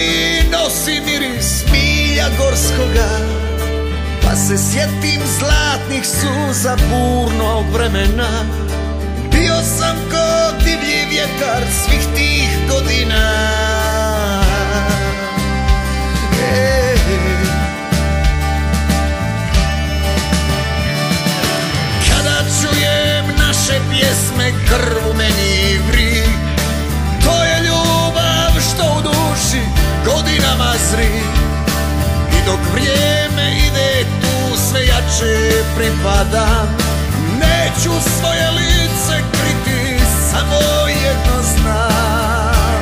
mi nosi miris milja gorskoga, pa se sjetim zlatnih suza burnog vremena. Bio sam ko divlji vjetar svih tih godina. Kada čujem naše pjesme, krv u meni vri. To je ljubav što u duši godinama zri. I dok vrijeme ide tu sve jače pripadam. Neću svoje lice kriti, samo jedno znam.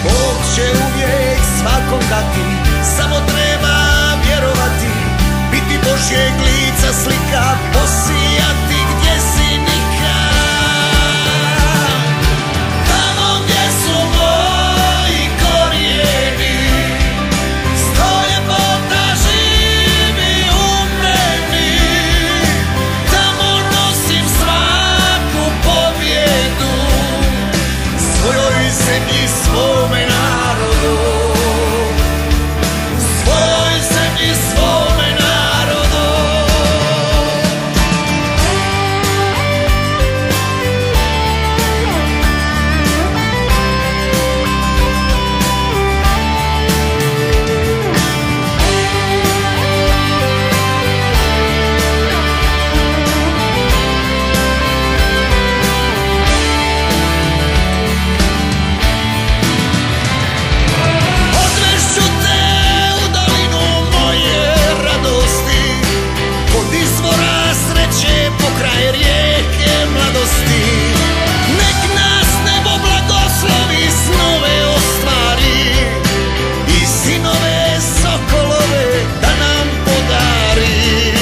Bog će uvijek svakom dati, samo treba vjerovati. Biti Božjeg lica slika, posijati gdje si nikad. Tamo gdje su moji korijeni, sto ljepota živi u meni. Tamo nosim svaku pobjedu, svojoj zemlji, svome narodu. Svojoj zemlji, svome narodu. Odvešću te u dolinu moje radosti, kod izvora sreće pokraj rijeke mladosti. Nek nas nebo blagoslovi, snove ostvari i sinove sokolove da nam podari.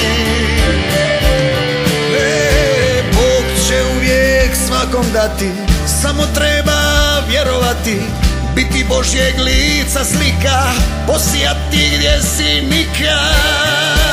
Bog će uvijek svakom dati, samo treba vjerovati. Biti Božjeg lica slika, posijati gdje si nikad.